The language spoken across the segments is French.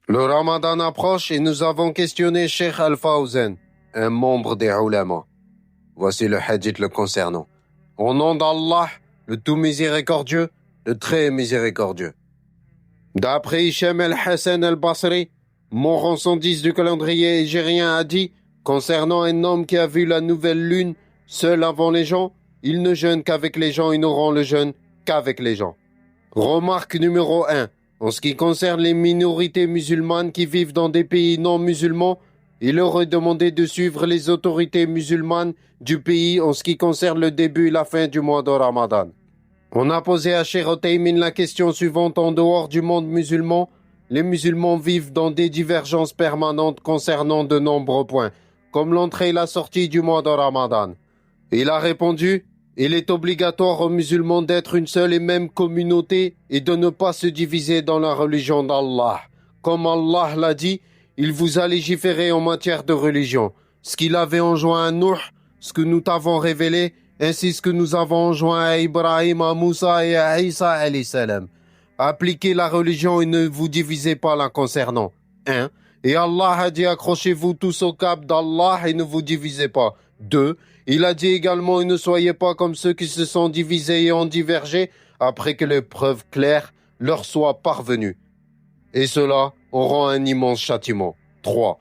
Le Ramadan approche et nous avons questionné Cheikh Al-Fawzan, un membre des ulama. Voici le hadith le concernant. Au nom d'Allah, le tout miséricordieux, le très miséricordieux. D'après Hisham al-Hassan al-Basri, mourant 110 du calendrier hégérien, a dit, concernant un homme qui a vu la nouvelle lune seul avant les gens, il ne jeûne qu'avec les gens et n'auront le jeûne qu'avec les gens. Remarque numéro 1. En ce qui concerne les minorités musulmanes qui vivent dans des pays non musulmans, il leur est demandé de suivre les autorités musulmanes du pays en ce qui concerne le début et la fin du mois de Ramadan. On a posé à Cheikh Othaymin la question suivante: en dehors du monde musulman, les musulmans vivent dans des divergences permanentes concernant de nombreux points, comme l'entrée et la sortie du mois de Ramadan. Il a répondu: il est obligatoire aux musulmans d'être une seule et même communauté et de ne pas se diviser dans la religion d'Allah. Comme Allah l'a dit, il vous a légiféré en matière de religion. Ce qu'il avait enjoint à Nuh, ce que nous t'avons révélé, ainsi ce que nous avons enjoint à Ibrahim, à Moussa et à Isa alayhi salam. Appliquez la religion et ne vous divisez pas la concernant. 1. Et Allah a dit: accrochez-vous tous au cap d'Allah et ne vous divisez pas. 2. Il a dit également: et ne soyez pas comme ceux qui se sont divisés et ont divergé après que les preuves claires leur soient parvenues. Et ceux-là auront un immense châtiment. 3.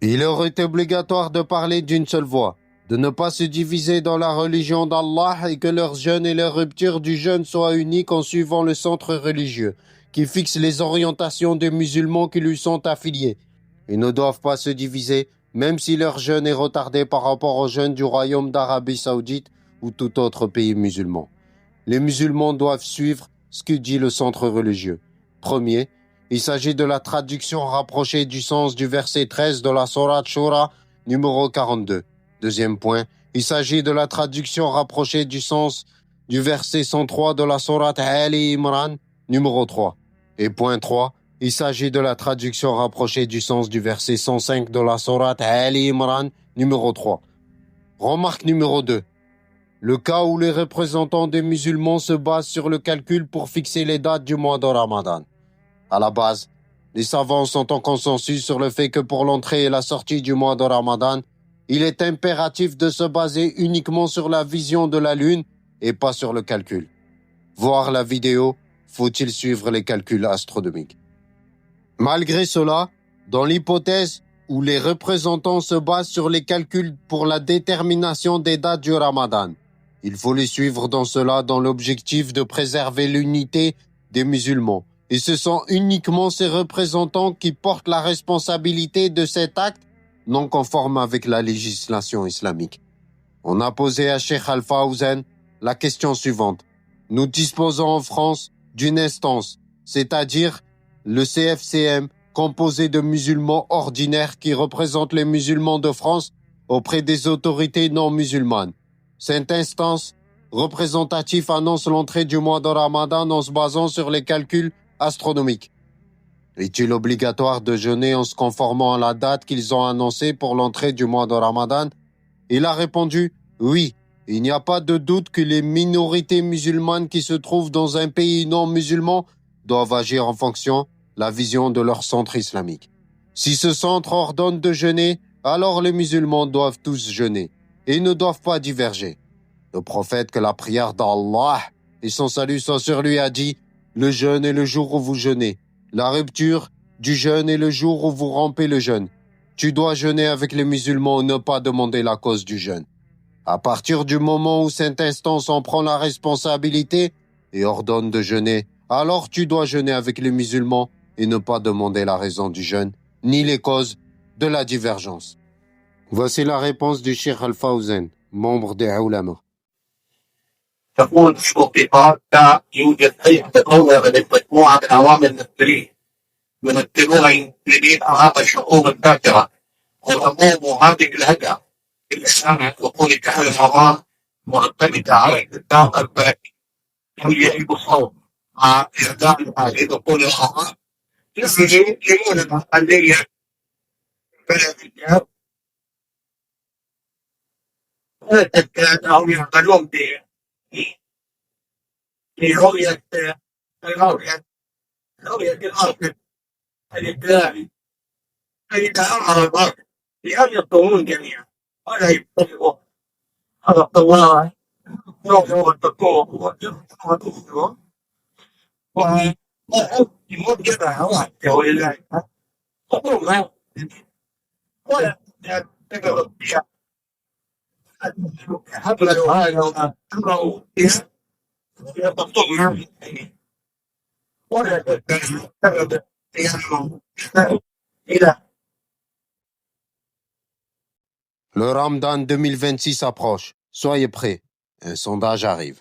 Il leur est obligatoire de parler d'une seule voix, de ne pas se diviser dans la religion d'Allah et que leur jeûne et leur rupture du jeûne soient uniques en suivant le centre religieux, qui fixe les orientations des musulmans qui lui sont affiliés. Ils ne doivent pas se diviser, même si leur jeûne est retardé par rapport au jeûne du royaume d'Arabie Saoudite ou tout autre pays musulman. Les musulmans doivent suivre ce que dit le centre religieux. Premier, il s'agit de la traduction rapprochée du sens du verset 13 de la Sourate Shura, numéro 42. Deuxième point, il s'agit de la traduction rapprochée du sens du verset 103 de la Sourate Ali Imran, numéro 3. Et point 3, il s'agit de la traduction rapprochée du sens du verset 105 de la Sourate Ali Imran, numéro 3. Remarque numéro 2. Le cas où les représentants des musulmans se basent sur le calcul pour fixer les dates du mois de Ramadan. À la base, les savants sont en consensus sur le fait que pour l'entrée et la sortie du mois de Ramadan, il est impératif de se baser uniquement sur la vision de la lune et pas sur le calcul. Voir la vidéo, faut-il suivre les calculs astronomiques. Malgré cela, dans l'hypothèse où les représentants se basent sur les calculs pour la détermination des dates du Ramadan, il faut les suivre dans cela dans l'objectif de préserver l'unité des musulmans. Et ce sont uniquement ces représentants qui portent la responsabilité de cet acte non conforme avec la législation islamique. On a posé à Cheikh Al-Fawzan la question suivante. Nous disposons en France d'une instance, c'est-à-dire le CFCM, composé de musulmans ordinaires qui représentent les musulmans de France auprès des autorités non musulmanes. Cette instance représentative annonce l'entrée du mois de Ramadan en se basant sur les calculs astronomiques. Est-il obligatoire de jeûner en se conformant à la date qu'ils ont annoncée pour l'entrée du mois de Ramadan? Il a répondu: oui. Il n'y a pas de doute que les minorités musulmanes qui se trouvent dans un pays non musulman doivent agir en fonction de la vision de leur centre islamique. Si ce centre ordonne de jeûner, alors les musulmans doivent tous jeûner et ne doivent pas diverger. Le prophète, que la prière d'Allah et son salut soient sur lui, a dit: le jeûne est le jour où vous jeûnez. La rupture du jeûne est le jour où vous rompez le jeûne. Tu dois jeûner avec les musulmans et ne pas demander la cause du jeûne. À partir du moment où cette instance en prend la responsabilité et ordonne de jeûner, alors tu dois jeûner avec les musulmans et ne pas demander la raison du jeûne, ni les causes de la divergence. Voici la réponse du Cheikh Al-Fawzan, membre des ulama. تقول في التطبيقات لا يوجد أي تطور لمجموعة من عوامل المسؤولين من اتباع جديد هذا الشؤون الذاكرة وعموم هذه الهدى الإسلام وقول تعالى الحرام معتمدة على الكتاب الباقي ويجب الصوم مع إعدام هذه القول الحرام يسجل لمن الذي بلد التكاد أو يعملون برؤية رؤية الأرض لله فإذا أمر الأرض بأن يطوعون جميعا ولا يتبعوا هذا الله يوم التقوى وتكفرون وموجبة وحده ولله حكومة ولا تقرب بها حبل هذا تمروا بها يقطعنا ولا تقرب بها إلى Le Ramadan 2026 approche. Soyez prêts. Un sondage arrive.